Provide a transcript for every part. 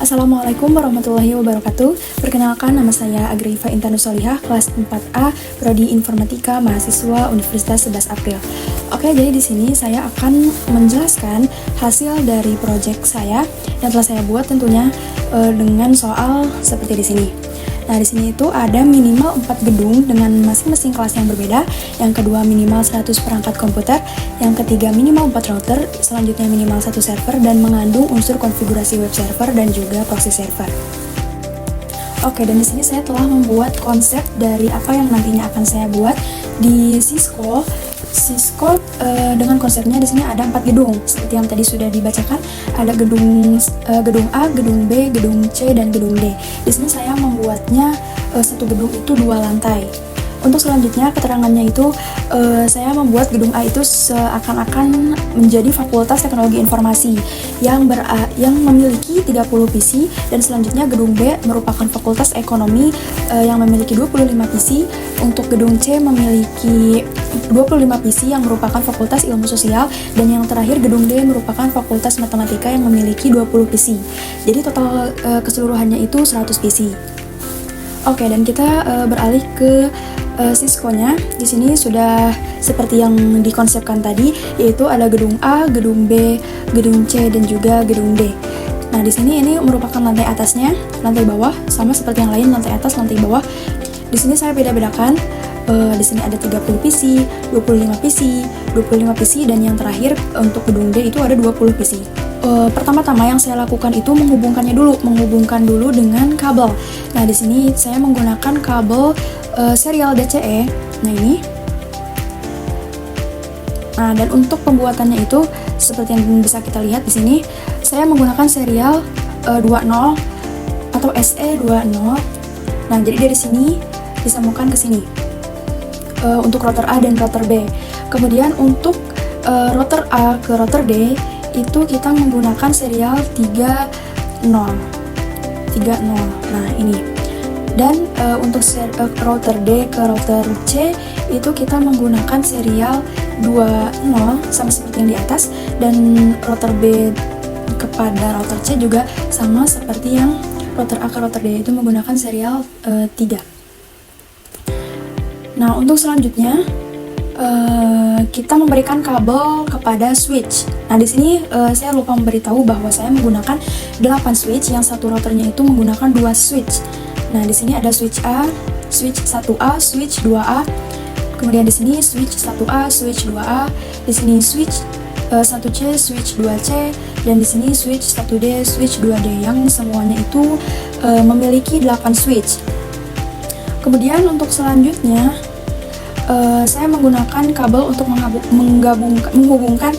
Assalamualaikum warahmatullahi wabarakatuh. Perkenalkan, nama saya Agrifa Intanus Solihah, kelas 4A, Prodi Informatika, mahasiswa Universitas 11 April. Oke, jadi di sini saya akan menjelaskan hasil dari proyek saya yang telah saya buat tentunya dengan soal seperti di sini. Nah, di sini itu ada minimal 4 gedung dengan masing-masing kelas yang berbeda. Yang kedua minimal 100 perangkat komputer, yang ketiga minimal 4 router, selanjutnya minimal 1 server dan mengandung unsur konfigurasi web server dan juga proxy server. Oke, dan di sini saya telah membuat konsep dari apa yang nantinya akan saya buat di Cisco dengan konsepnya. Di sini ada 4 gedung seperti yang tadi sudah dibacakan. Ada gedung A, gedung B, gedung C, dan gedung D. Di sini saya membuatnya satu gedung itu 2 lantai. Untuk selanjutnya keterangannya itu saya membuat gedung A itu seakan-akan menjadi Fakultas Teknologi Informasi yang memiliki 30 PC, dan selanjutnya gedung B merupakan Fakultas Ekonomi yang memiliki 25 PC. Untuk gedung C memiliki 25 PC yang merupakan Fakultas Ilmu Sosial, dan yang terakhir gedung D merupakan Fakultas Matematika yang memiliki 20 PC. Jadi total keseluruhannya itu 100 PC. Oke, dan kita beralih ke Cisco-nya. Di sini sudah seperti yang dikonsepkan tadi, yaitu ada gedung A, gedung B, gedung C, dan juga gedung D. Nah, di sini ini merupakan lantai atasnya, lantai bawah sama seperti yang lain, lantai atas, lantai bawah. Di sini saya beda-bedakan. Di sini ada 30 PC, 25 PC, 25 PC, dan yang terakhir untuk gedung D itu ada 20 PC. Pertama-tama yang saya lakukan itu menghubungkan dulu dengan kabel. Nah, di sini saya menggunakan kabel serial DCE. Nah, ini. Nah, dan untuk pembuatannya itu seperti yang bisa kita lihat di sini, saya menggunakan serial 20 atau SE20. Nah, jadi dari sini disambungkan ke sini. Untuk router A dan router B. Kemudian untuk router A ke router D itu kita menggunakan serial 30. Nah, ini. Dan untuk router D ke router C itu kita menggunakan serial 20 sama seperti yang di atas, dan router B kepada router C juga sama seperti yang router A ke router D itu menggunakan serial 3. Nah, untuk selanjutnya kita memberikan kabel kepada switch. Nah, di sini saya lupa memberitahu bahwa saya menggunakan 8 switch, yang satu routernya itu menggunakan 2 switch. Nah, di sini ada switch A, switch 1A, switch 2A. Kemudian di sini switch 1A, switch 2A. Di sini switch 1C, switch 2C, dan di sini switch 1D, switch 2D, yang semuanya itu memiliki 8 switch. Kemudian untuk selanjutnya saya menggunakan kabel untuk menghubungkan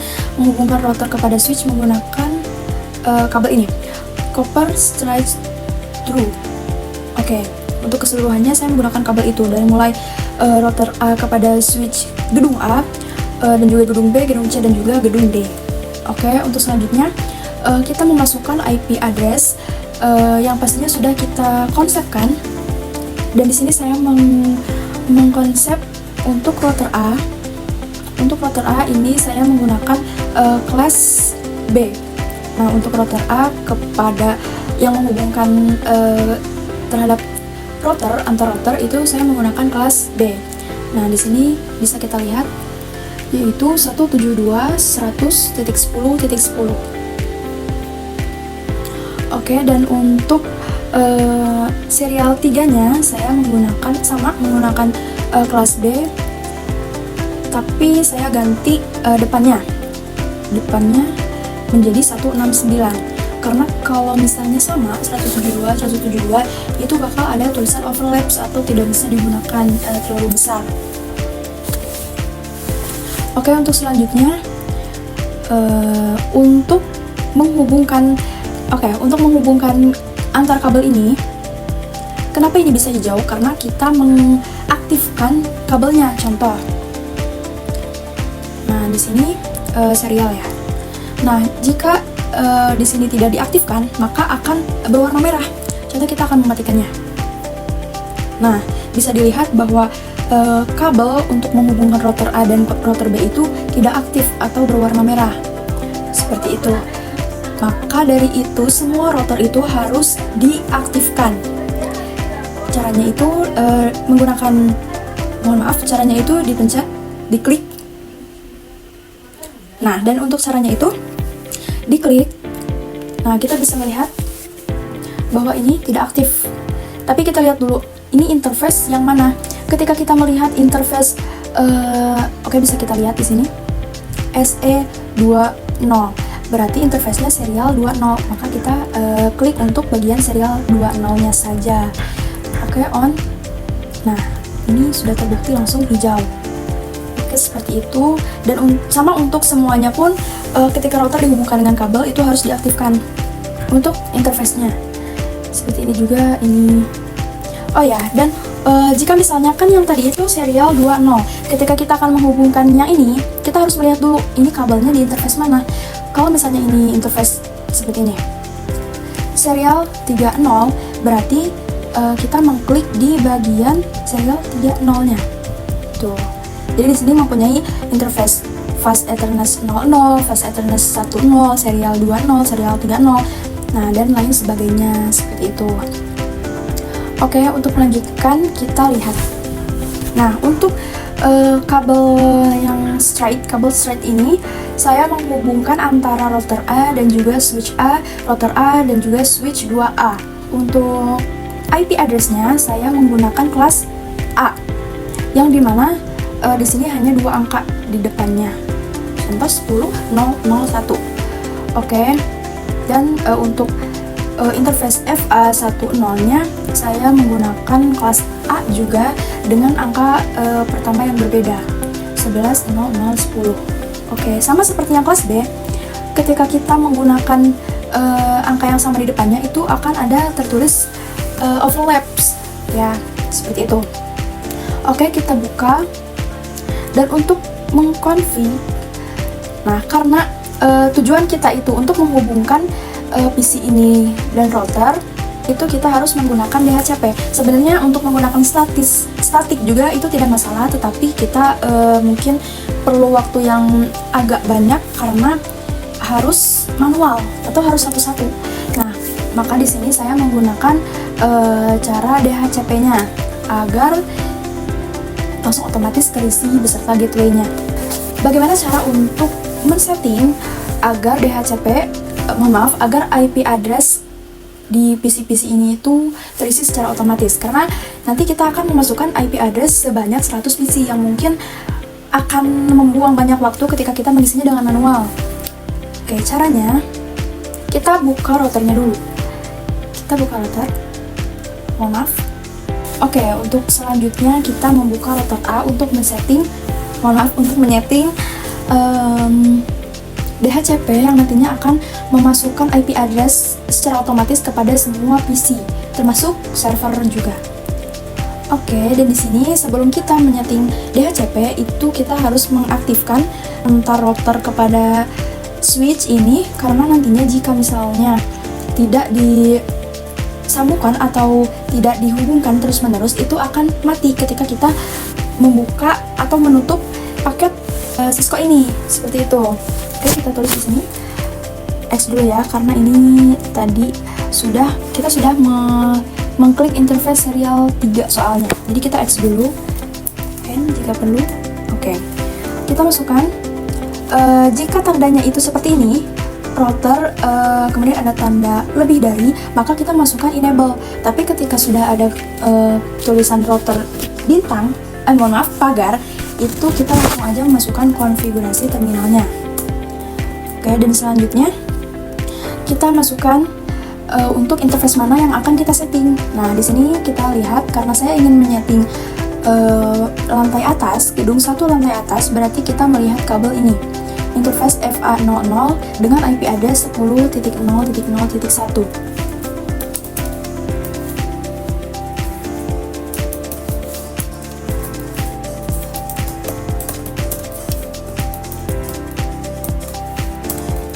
router kepada switch menggunakan kabel ini, copper straight through. Oke, untuk keseluruhannya saya menggunakan kabel itu dari mulai router A kepada switch gedung A, dan juga gedung B, gedung C, dan juga gedung D. Oke, untuk selanjutnya kita memasukkan IP address yang pastinya sudah kita konsepkan. Dan di sini saya mengkonsep untuk router A. Untuk router A ini saya menggunakan kelas B. Nah, untuk router A kepada yang menghubungkan terhadap router, antar router itu saya menggunakan kelas B. Nah, di sini bisa kita lihat yaitu 172.100.10.10. Oke, dan untuk serial 3-nya saya menggunakan kelas B, tapi saya ganti depannya menjadi 169, karena kalau misalnya sama 172 itu bakal ada tulisan overlaps atau tidak bisa digunakan terlalu besar. Oke, untuk selanjutnya untuk menghubungkan antar kabel ini, kenapa ini bisa hijau? Karena kita mengaktifkan kabelnya. Contoh, nah di sini serial ya. Nah, jika di sini tidak diaktifkan, maka akan berwarna merah. Contoh, kita akan mematikannya. Nah, bisa dilihat bahwa kabel untuk menghubungkan router A dan router B itu tidak aktif atau berwarna merah. Seperti itu. maka dari itu semua router itu harus diaktifkan. Caranya itu caranya itu dipencet, diklik. Nah, dan untuk caranya itu diklik. Nah, kita bisa melihat bahwa ini tidak aktif. Tapi kita lihat dulu, ini interface yang mana? Ketika kita melihat interface, oke, bisa kita lihat di sini SE20, berarti interface-nya serial 20. Maka kita klik untuk bagian serial 20-nya saja. Oke, on. Nah, ini sudah terbukti langsung hijau. Oke, seperti itu. Dan sama untuk semuanya pun, ketika router dihubungkan dengan kabel itu harus diaktifkan untuk interface-nya. Seperti ini juga, ini. Oh ya, dan jika misalnya kan yang tadi itu serial 20, ketika kita akan menghubungkannya ini, kita harus melihat dulu ini kabelnya di interface mana. Kalau misalnya ini interface seperti ini, serial 30, berarti kita mengklik di bagian serial 30-nya. Tuh. Jadi di sini mempunyai interface Fast Ethernet 00, Fast Ethernet 10, serial 20, serial 30. Nah, dan lain sebagainya seperti itu. Oke, untuk melanjutkan kita lihat. Nah, untuk kabel straight ini saya menghubungkan antara router A dan juga switch A, router A dan juga switch 2A. Untuk IP address-nya saya menggunakan kelas A, yang dimana di sini hanya 2 angka di depannya, contoh 10001. Oke. Dan untuk interface FA10-nya saya menggunakan kelas A juga dengan angka pertama yang berbeda, 110010. Oke, sama seperti yang kelas B, ketika kita menggunakan angka yang sama di depannya itu akan ada tertulis overlaps, ya, seperti itu. Oke, kita buka. Dan untuk mengkonfig, nah karena tujuan kita itu untuk menghubungkan PC ini dan router, itu kita harus menggunakan DHCP. Sebenarnya untuk menggunakan statik juga itu tidak masalah, tetapi kita mungkin perlu waktu yang agak banyak karena harus manual atau harus satu-satu. Nah, maka di sini saya menggunakan cara DHCP-nya agar langsung otomatis terisi beserta gateway-nya. Bagaimana cara untuk men-setting agar agar IP address di PC-PC ini itu terisi secara otomatis? Karena nanti kita akan memasukkan IP address sebanyak 100 PC yang mungkin akan membuang banyak waktu ketika kita mengisinya dengan manual. Oke, caranya kita buka routernya dulu. Kita buka router. Oke, untuk selanjutnya kita membuka router A untuk menyeting DHCP yang nantinya akan memasukkan IP address secara otomatis kepada semua PC, termasuk server juga. Oke, dan di sini sebelum kita menyeting DHCP itu kita harus mengaktifkan antar router kepada switch ini, karena nantinya jika misalnya tidak disambungkan atau tidak dihubungkan terus-menerus itu akan mati ketika kita membuka atau menutup paket Cisco ini, seperti itu. Oke, kita tulis di sini X dulu ya, karena ini tadi kita sudah mengklik interface serial 3 soalnya. Jadi kita X dulu, jika perlu. Oke, kita masukkan. Jika tandanya itu seperti ini, router kemudian ada tanda lebih dari, maka kita masukkan enable. Tapi ketika sudah ada tulisan router bintang, pagar, itu kita langsung aja memasukkan konfigurasi terminalnya. Oke, dan selanjutnya kita masukkan untuk interface mana yang akan kita setting. Nah, di sini kita lihat karena saya ingin menyeting lantai atas, gedung 1 lantai atas, berarti kita melihat kabel ini. Interface FA00 dengan IP address 10.0.0.1.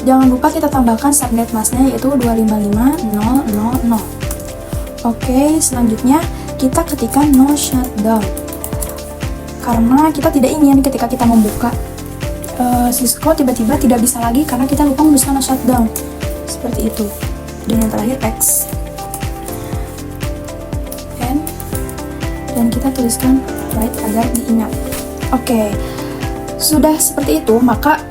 Jangan lupa kita tambahkan subnet masknya yaitu 255.0.0.0. Oke, selanjutnya kita ketikkan no shutdown. Karena kita tidak ingin ketika kita membuka Cisco tiba-tiba tidak bisa lagi karena kita lupa menuliskan no shutdown. seperti itu. Dan yang terakhir X. N. Dan kita tuliskan right agar diingat. Oke. Sudah seperti itu, maka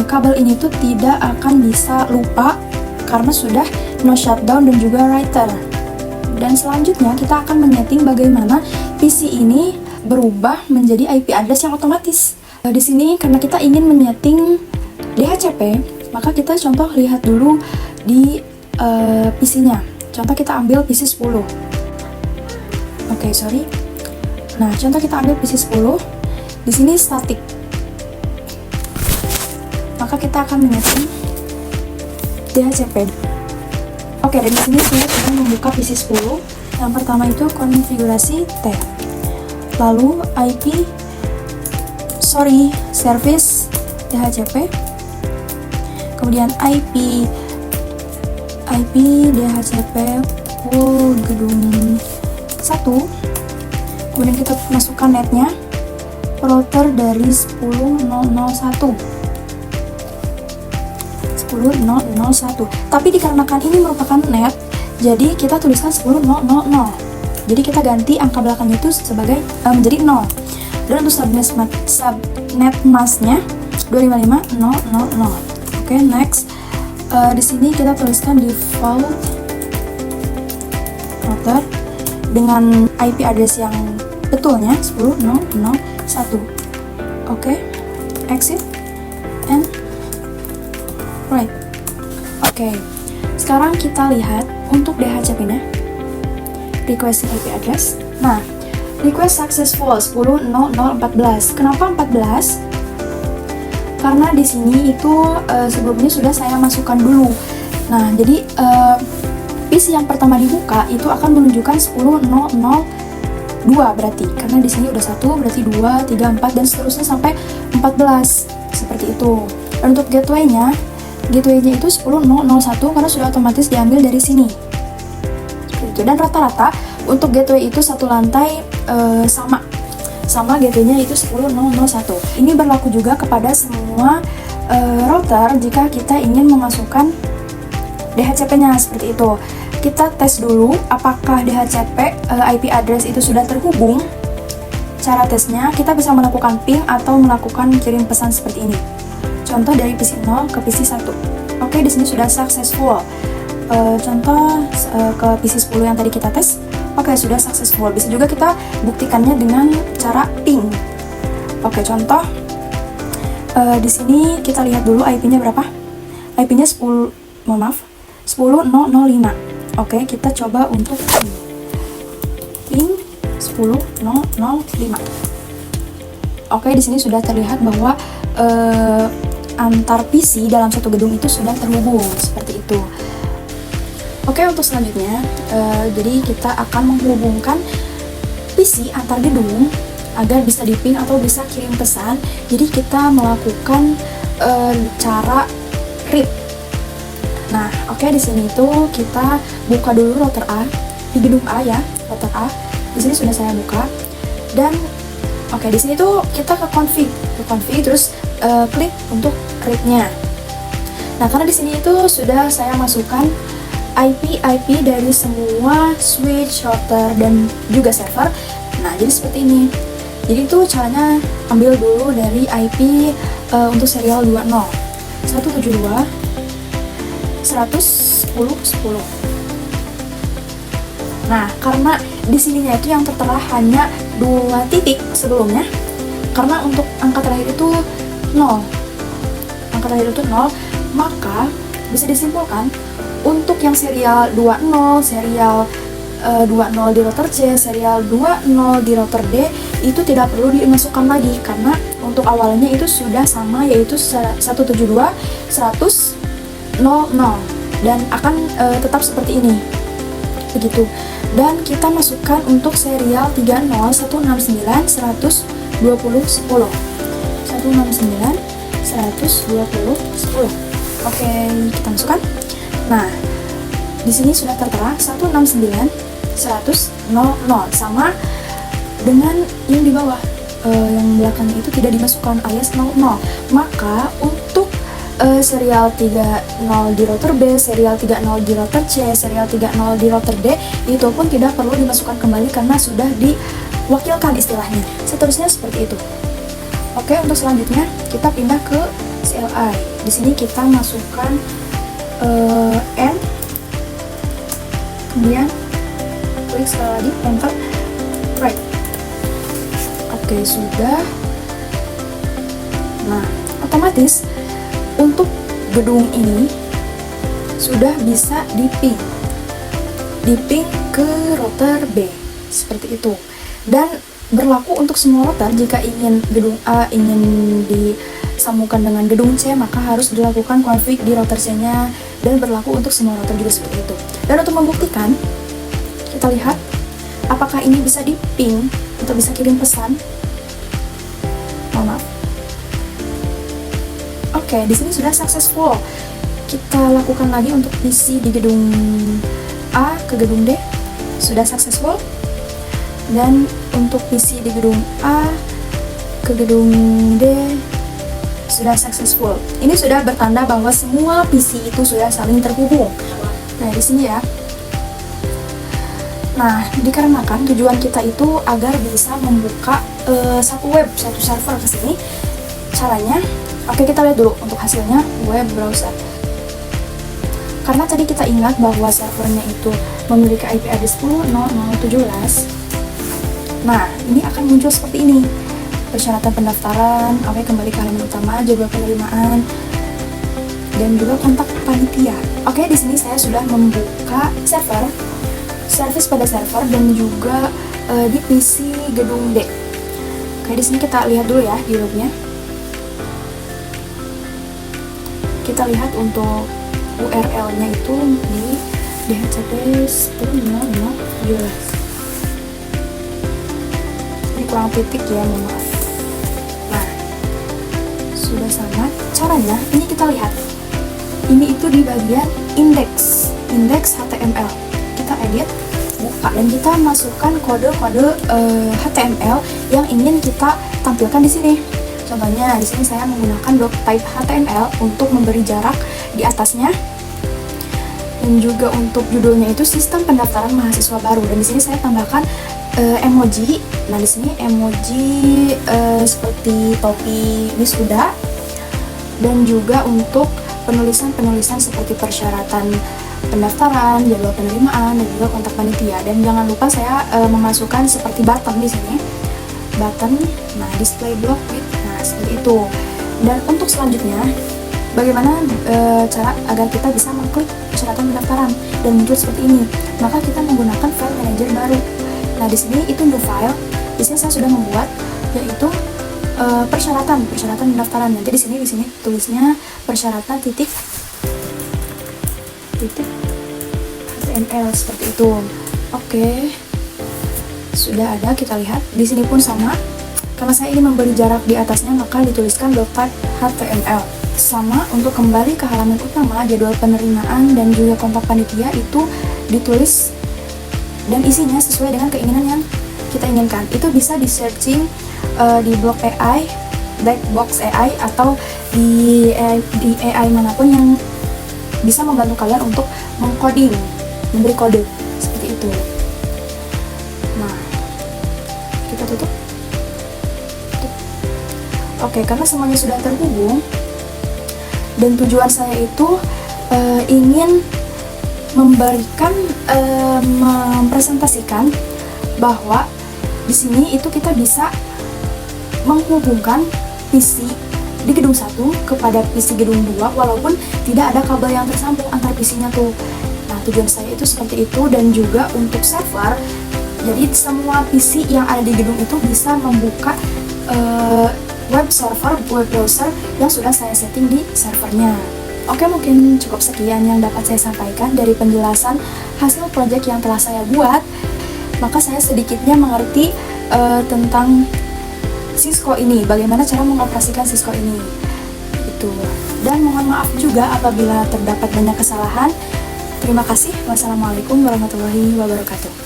kabel ini tuh tidak akan bisa lupa karena sudah no shutdown dan juga writer. Dan selanjutnya kita akan menyeting bagaimana PC ini berubah menjadi IP address yang otomatis. Di sini karena kita ingin menyeting DHCP, maka kita contoh lihat dulu di PC-nya. Contoh kita ambil PC 10. Sorry. Nah, contoh kita ambil PC 10. Di sini static. Maka kita akan menyeting DHCP. Dan di sini saya sudah membuka PC 10. Yang pertama itu konfigurasi T. Lalu service DHCP. Kemudian IP DHCP full gedung 1. Kemudian kita masukkan netnya, router dari 10.0.0.1. Tapi dikarenakan ini merupakan net, jadi kita tuliskan 10.0.0.0. Jadi kita ganti angka belakangnya itu sebagai menjadi 0. Dan untuk subnet masknya 255.0.0.0. Next. Di sini kita tuliskan default router dengan IP address yang betulnya 10.0.0.1. Exit and right. Sekarang kita lihat untuk DHCP-nya. Request IP address. Nah, request successful 10.0.0.14. Kenapa 14? Karena di sini itu sebelumnya sudah saya masukkan dulu. Nah, jadi PC yang pertama dibuka itu akan menunjukkan 10.0.0.2 berarti. Karena di sini udah 1, berarti 2, 3, 4 dan seterusnya sampai 14. Seperti itu. Dan untuk gateway-nya itu 10.0.0.1 karena sudah otomatis diambil dari sini. Seperti itu. Dan rata-rata untuk gateway itu satu lantai sama gateway-nya itu 10.0.0.1. Ini berlaku juga kepada semua router jika kita ingin memasukkan DHCP-nya seperti itu. Kita tes dulu apakah DHCP IP address itu sudah terhubung. Cara tesnya kita bisa melakukan ping atau melakukan kirim pesan seperti ini. Contoh dari PC 0 ke PC 1. Di sini sudah successful. Contoh ke PC 10 yang tadi kita tes. Sudah successful. Bisa juga kita buktikannya dengan cara ping. Contoh di sini kita lihat dulu IP-nya berapa. IP-nya 10.0.0.5. Kita coba untuk ping 10.0.0.5. Di sini sudah terlihat bahwa antar PC dalam satu gedung itu sudah terhubung seperti itu. Untuk selanjutnya, jadi kita akan menghubungkan PC antar gedung agar bisa di-ping atau bisa kirim pesan. Jadi kita melakukan cara RIP. Nah, di sini itu kita buka dulu router A di gedung A ya, router A. Di sini sudah saya buka dan di sini tuh kita ke config terus klik untuk RIP-nya. Nah, karena di sini itu sudah saya masukkan IP dari semua switch, router, dan juga server. Nah, jadi seperti ini. Jadi itu caranya ambil dulu dari IP untuk serial 20 172 110.10. Nah, karena di sininya itu yang tertera hanya 2 titik sebelumnya. Karena untuk angka terakhir itu 0. Angka terakhir itu 0, maka bisa disimpulkan untuk yang serial 20, serial 20 di router C, serial 20 di router D itu tidak perlu dimasukkan lagi karena untuk awalnya itu sudah sama, yaitu 172 100.00 dan akan tetap seperti ini begitu. Dan kita masukkan untuk serial 30 169 120 10 169 120 10. Kita masukkan. Nah, di sini sudah tertera 169 100.00 sama dengan yang di bawah. Yang belakangnya itu tidak dimasukkan alias 00. Maka untuk serial 30 di router B, serial 30 di router C, serial 30 di router D, itu pun tidak perlu dimasukkan kembali karena sudah diwakilkan istilahnya. Seterusnya seperti itu. Oke, untuk selanjutnya kita pindah ke CLI. Di sini kita masukkan N, kemudian klik sekali lagi enter, right. Oke, sudah. Nah, otomatis untuk gedung ini sudah bisa diping ke router B seperti itu, dan berlaku untuk semua router. Jika ingin gedung A ingin disambungkan dengan gedung C, maka harus dilakukan config di router C nya, dan berlaku untuk semua router juga seperti itu. Dan untuk membuktikan, kita lihat apakah ini bisa diping atau bisa kirim pesan. Maaf. Oke, di sini sudah successful. Kita lakukan lagi untuk PC di gedung A ke gedung D, sudah successful. Dan untuk PC di gedung A ke gedung D sudah successful. Ini sudah bertanda bahwa semua PC itu sudah saling terhubung. Nah, di sini ya. Nah, dikarenakan tujuan kita itu agar bisa membuka satu server ke sini. Caranya, oke, kita lihat dulu untuk hasilnya web browser. Karena tadi kita ingat bahwa servernya itu memiliki IP address 10.0.0.17. Nah, ini akan muncul seperti ini. Persyaratan pendaftaran, oke, kembali ke halaman utama, jadwal penerimaan, dan juga kontak panitia. Oke, di sini saya sudah membuka service pada server, dan juga di PC gedung D. Oke, di sini kita lihat dulu ya di lognya. Kita lihat untuk URL-nya itu di DHCP 10.0.0.17. Ini kurang titik ya, mohon maaf. Nah, sudah sama. Caranya, ini kita lihat. Ini itu di bagian index HTML. Kita edit, buka, dan kita masukkan kode-kode HTML yang ingin kita tampilkan di sini. Contohnya, di sini saya menggunakan doc type HTML untuk memberi jarak di atasnya, dan juga untuk judulnya itu sistem pendaftaran mahasiswa baru. Dan di sini saya tambahkan emoji. Nah, di sini emoji seperti topi wisuda, dan juga untuk penulisan seperti persyaratan pendaftaran, jadwal penerimaan, dan juga kontak panitia. Dan jangan lupa saya memasukkan seperti button di sini. Button, nah, display block with, nah, seperti itu. Dan untuk selanjutnya, bagaimana cara agar kita bisa mengklik persyaratan pendaftaran dan muncul seperti ini? Maka kita menggunakan file manager baru. Nah, di sini itu new file. Di sini saya sudah membuat, yaitu persyaratan pendaftaran. Nanti di sini tulisnya persyaratan titik HTML seperti itu. Oke, sudah ada, kita lihat. Di sini pun sama. Karena saya ingin memberi jarak di atasnya, maka dituliskan type HTML. Sama, untuk kembali ke halaman utama, jadwal penerimaan dan juga kontak panitia itu ditulis dan isinya sesuai dengan keinginan yang kita inginkan. Itu bisa di searching di blog AI, black box AI, atau di AI manapun yang bisa membantu kalian untuk mengcoding, memberi kode seperti itu. Nah, kita tutup. Oke, karena semuanya sudah terhubung, dan tujuan saya itu ingin memberikan, mempresentasikan bahwa di sini itu kita bisa menghubungkan PC di gedung 1 kepada PC gedung 2 walaupun tidak ada kabel yang tersambung antar PC-nya tuh. Nah, tujuan saya itu seperti itu. Dan juga untuk server, jadi semua PC yang ada di gedung itu bisa membuka web server, web browser yang sudah saya setting di servernya. Oke, mungkin cukup sekian yang dapat saya sampaikan dari penjelasan hasil project yang telah saya buat. Maka saya sedikitnya mengerti tentang Cisco ini, bagaimana cara mengoperasikan Cisco ini. Itu. Dan mohon maaf juga apabila terdapat banyak kesalahan. Terima kasih. Wassalamualaikum warahmatullahi wabarakatuh.